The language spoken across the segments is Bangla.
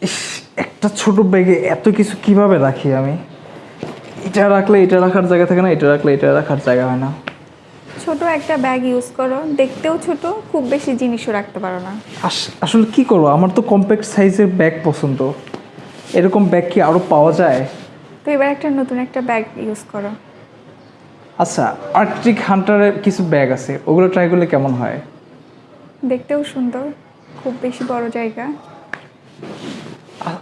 ইস, একটা ছোট ব্যাগে এত কিছু কিভাবে রাখি আমি? এটা রাখলে এটা রাখার জায়গা থাকে না, এটা রাখলে এটা রাখার জায়গা হয় না। ছোট একটা ব্যাগ ইউজ করো, দেখতেও ছোট, খুব বেশি জিনিসও রাখতে পারো না। আসলে কি করবো, আমার তো কম্প্যাক্ট সাইজের ব্যাগ পছন্দ। এরকম ব্যাগ কি আরও পাওয়া যায়? তো এবার একটা নতুন একটা ব্যাগ ইউজ করো। আচ্ছা, আর্কটিক হান্টারের কিছু ব্যাগ আছে, ওগুলো ট্রাই করলে কেমন হয়? দেখতেও সুন্দর, খুব বেশি বড় জায়গা।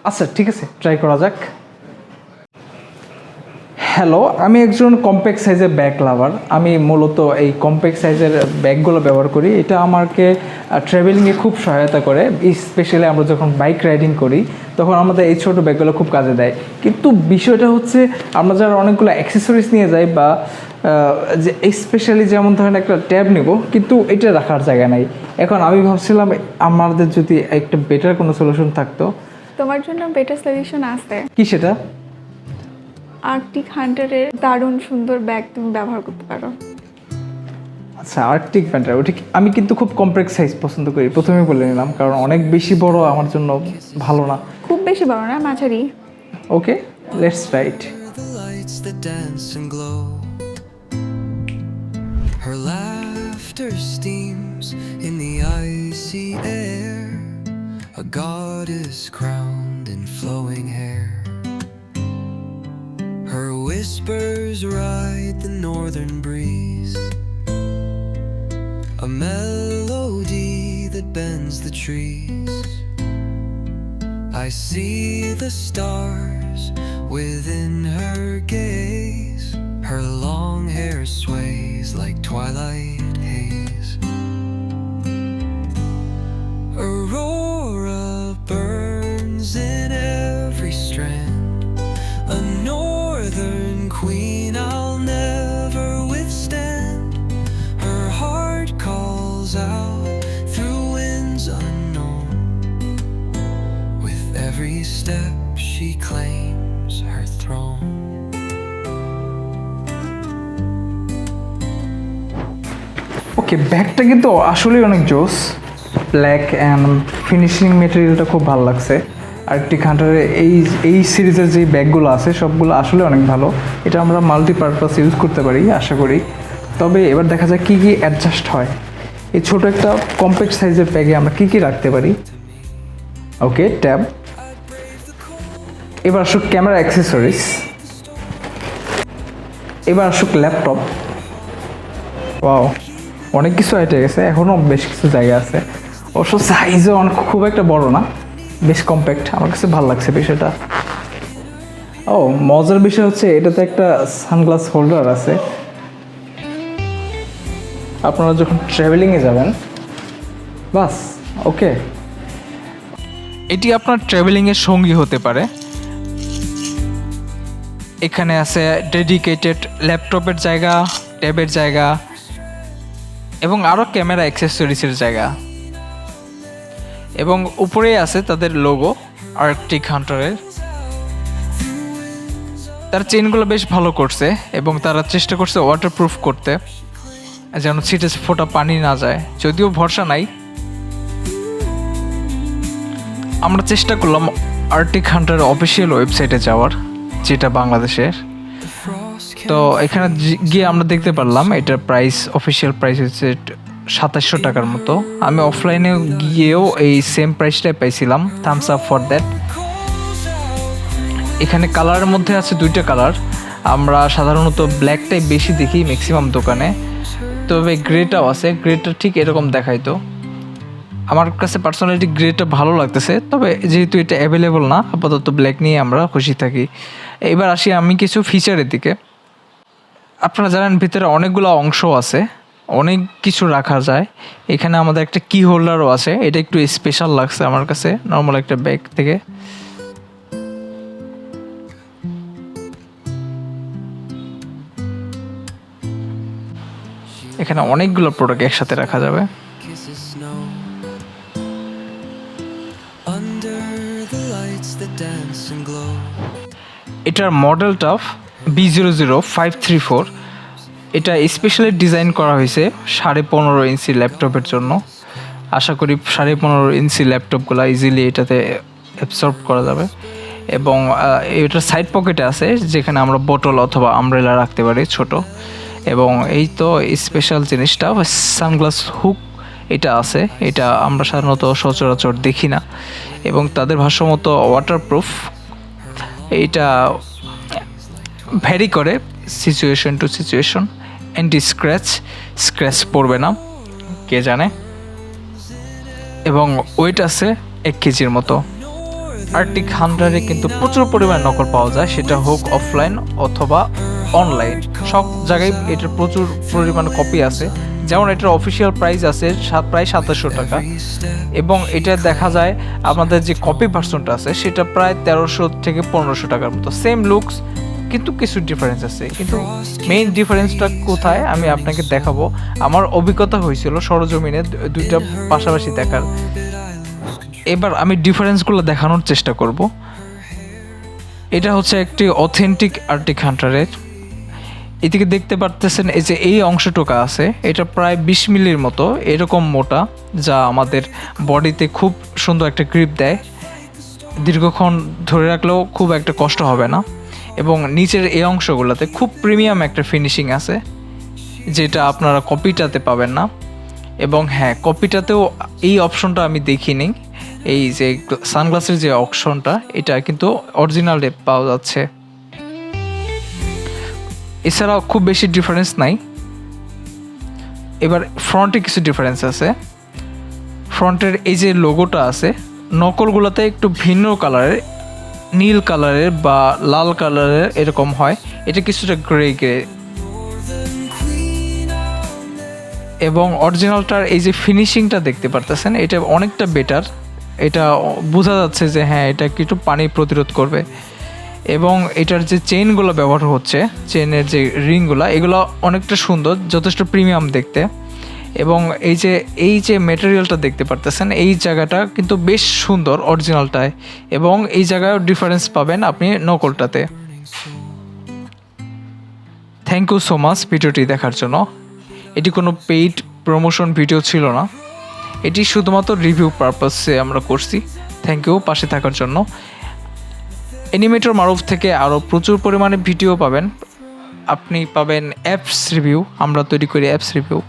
আচ্ছা ঠিক আছে, ট্রাই করা যাক। হ্যালো, আমি একজন কম্প্যাক্ট সাইজের ব্যাগ লাভার। আমি মূলত এই কম্প্যাক্ট সাইজের ব্যাগগুলো ব্যবহার করি। এটা আমাকে ট্রাভেলিংয়ে খুব সহায়তা করে। স্পেশালি আমরা যখন বাইক রাইডিং করি তখন আমাদের এই ছোটো ব্যাগগুলো খুব কাজে দেয়। কিন্তু বিষয়টা হচ্ছে, আমরা যারা অনেকগুলো অ্যাক্সেসরিজ নিয়ে যাই বা যে স্পেশালি যেমন ধরেন একটা ট্যাব নিব, কিন্তু এটা রাখার জায়গা নাই। এখন আমি ভাবছিলাম আমাদের যদি একটা বেটার কোনো সলিউশন থাকতো। তোমার জন্য বেটার সলিউশন আছে। কি সেটা? আর্কটিক হান্টারের দারুণ সুন্দর ব্যাগ তুমি ব্যবহার করতে পারো। আচ্ছা, আর্কটিক প্যান্টার, ওটা আমি কিন্তু খুব কমপ্লেক্স সাইজ পছন্দ করি, প্রথমেই বলে নিলাম, কারণ অনেক বেশি বড় আমার জন্য ভালো না। খুব বেশি বড় না, মাঝারি। Okay, let's write. The lights that dance and glow. Her laughter steams in the icy air. A goddess crowned in flowing hair. Her whispers ride the northern breeze. A melody that bends the trees. I see the stars within her gaze. Her long hair sways like twilight haze. Aurora burns in every strand. A northern queen I'll never withstand. Her heart calls out through winds unknown. With every step she claims her throne. ওকে, ব্যাগটা কিন্তু আসলেই অনেক জোস। ব্ল্যাক অ্যান্ড ফিনিশিং মেটেরিয়ালটা খুব ভালো লাগছে। আর্কটিক হান্টারের এই সিরিজের যে ব্যাগগুলো আছে সবগুলো আসলে অনেক ভালো। এটা আমরা মাল্টিপারপাস ইউজ করতে পারি আশা করি। তবে এবার দেখা যায় কী কী অ্যাডজাস্ট হয়। এই ছোটো একটা কম্প্যাক্ট সাইজের ব্যাগে আমরা কী কী রাখতে পারি। ওকে, ট্যাব। এবার আসুক ক্যামেরা অ্যাক্সেসরিজ। এবার আসুক ল্যাপটপ। ওয়াও, অনেক কিছু আইটে গেছে, এখনও বেশ কিছু জায়গা আছে। অবশ্য সাইজও খুব একটা বড় না, বেশ কম্প্যাক্ট। আমার কাছে ভালো লাগছে বিষয়টা। ও, মজার বিষয় হচ্ছে এটাতে একটা সানগ্লাস হোল্ডার আছে। আপনারা যখন ট্রাভেলিংয়ে যাবেন, বাস ওকে, এটি আপনার ট্রাভেলিংয়ের সঙ্গী হতে পারে। এখানে আছে ডেডিকেটেড ল্যাপটপের জায়গা, ট্যাবের জায়গা এবং আরও ক্যামেরা অ্যাক্সেসরিজের জায়গা। এবং উপরেই আছে তাদের লোগো আর্কটিক হান্টারের। তার চেনগুলো বেশ ভালো করছে এবং তারা চেষ্টা করছে ওয়াটারপ্রুফ করতে, যেন ছিটে ফোটা পানি না যায়। যদিও ভরসা নাই, আমরা চেষ্টা করলাম আর্কটিক হান্টারের অফিসিয়াল ওয়েবসাইটে যাওয়ার, যেটা বাংলাদেশের। তো এখানে গিয়ে আমরা দেখতে পারলাম এটার প্রাইস, অফিসিয়াল প্রাইস হচ্ছে 2700 টাকার মতো। আমি অফলাইনে গিয়েও এই সেম প্রাইসটাই পাইছিলাম। Thumbs up for that. এখানে কালারের মধ্যে আছে দুইটা কালার। আমরা সাধারণত ব্ল্যাকটাই বেশি দেখি ম্যাক্সিমাম দোকানে, তবে গ্রেটাও আছে। গ্রেটা ঠিক এরকম দেখাইতো। আমার কাছে পার্সোনালি গ্রেটা ভালো লাগতেছে, তবে যেহেতু এটা অ্যাভেলেবল না, আপাতত ব্ল্যাক নিয়ে আমরা খুশি থাকি। এবার আসি আমি কিছু ফিচারের দিকে। আপনারা জানেন ভিতরে অনেকগুলো অংশ আছে, অনেক কিছু রাখা যায়। এখানে আমাদের একটা কি হোল্ডারও আছে, এটা একটু স্পেশাল লাগছে আমার কাছে নর্মাল একটা ব্যাগ থেকে। এখানে অনেকগুলো প্রোডাক্ট একসাথে রাখা যাবে। Kisses snow. Under the lights that dance and glow. এটার মডেলটা B00534। এটা স্পেশালি ডিজাইন করা হয়েছে 15.5 ইঞ্চি ল্যাপটপের জন্য। আশা করি 15.5 ইঞ্চি ল্যাপটপগুলো ইজিলি এটাতে অ্যাবসর্ব করা যাবে। এবং এটার সাইড পকেটে আছে যেখানে আমরা বোতল অথবা আমব্রেলা রাখতে পারি ছোট। এবং এই তো স্পেশাল জিনিসটা সানগ্লাস হুক এটা আছে, এটা আমরা সাধারণত সচরাচর দেখি না। এবং তাদের ভাষ্যমতো ওয়াটারপ্রুফ, এইটা ভ্যারি করে situation to situation. Anti scratch পড়বে না কে জানে। এবং ওয়েট আছে 1 কেজির মতো। আর্টিক হান্টারে কিন্তু প্রচুর পরিমাণ নকল পাওয়া যায়, সেটা হোক অফলাইন অথবা অনলাইন, সব জায়গায় এটার প্রচুর পরিমাণ কপি আছে। যেমন এটার অফিসিয়াল প্রাইস আছে প্রায় 2700 টাকা, এবং এটা দেখা যায় আমাদের যে কপি ভার্সনটা আছে সেটা প্রায় 1300 থেকে 1500 টাকার মতো। সেম লুকস, কিন্তু কিছু ডিফারেন্স আছে। কিন্তু মেইন ডিফারেন্সটা কোথায় আমি আপনাকে দেখাবো। আমার অভিজ্ঞতা হয়েছিল সরজমিনে দুইটা পাশাপাশি দেখার। এবার আমি ডিফারেন্সগুলো দেখানোর চেষ্টা করব। এটা হচ্ছে একটি অথেন্টিক আর্টিক হান্টারের। এদিকে দেখতে পারতেছেন এই যে এই অংশটুকু আছে, এটা প্রায় 20 মিলির মতো এরকম মোটা, যা আমাদের বডিতে খুব সুন্দর একটা গ্রিপ দেয়, দীর্ঘক্ষণ ধরে রাখলেও খুব একটা কষ্ট হবে না। এবং নিচের এই অংশগুলোতে খুব প্রিমিয়াম একটা ফিনিশিং আছে, যেটা আপনারা কপিটাতে পাবেন না। এবং হ্যাঁ, কপিটাতেও এই অপশনটা আমি দেখিনি। এই যে সানগ্লাসের যে অপশনটা, এটা কিন্তু অরিজিনালে পাওয়া যাচ্ছে। এছাড়াও খুব বেশি ডিফারেন্স নাই। এবার ফ্রন্টে কিছু ডিফারেন্স আছে। ফ্রন্টের এই যে লোগোটা আছে, নকলগুলোতে একটু ভিন্ন কালারের, নীল কালারের বা লাল কালারের এরকম হয়, এটা কিছুটা গ্রে। এবং অরিজিনালটার এই যে ফিনিশিংটা দেখতে পারতেছেন, এটা অনেকটা বেটার। এটা বোঝা যাচ্ছে যে হ্যাঁ, এটা একটু পানি প্রতিরোধ করবে। এবং এটার যে চেইনগুলো ব্যবহার হচ্ছে, চেইনের যে রিংগুলো, এগুলো অনেকটা সুন্দর, যথেষ্ট প্রিমিয়াম দেখতে। এবং এই যে ম্যাটেরিয়ালটা দেখতে পারতেছেন, এই জায়গাটা কিন্তু বেশ সুন্দর অরিজিনালটায়, এবং এই জায়গায়ও ডিফারেন্স পাবেন আপনি নকলটাতে। থ্যাংক ইউ সো মাচ ভিডিওটি দেখার জন্য। এটি কোনো পেইড প্রমোশন ভিডিও ছিল না, এটি শুধুমাত্র রিভিউ পারপাসে আমরা করছি। থ্যাংক ইউ পাশে থাকার জন্য। অ্যানিমেটর মারুফ থেকে আরও প্রচুর পরিমাণে ভিডিও পাবেন। আপনি পাবেন অ্যাপস রিভিউ, আমরা তৈরি করি অ্যাপস রিভিউ।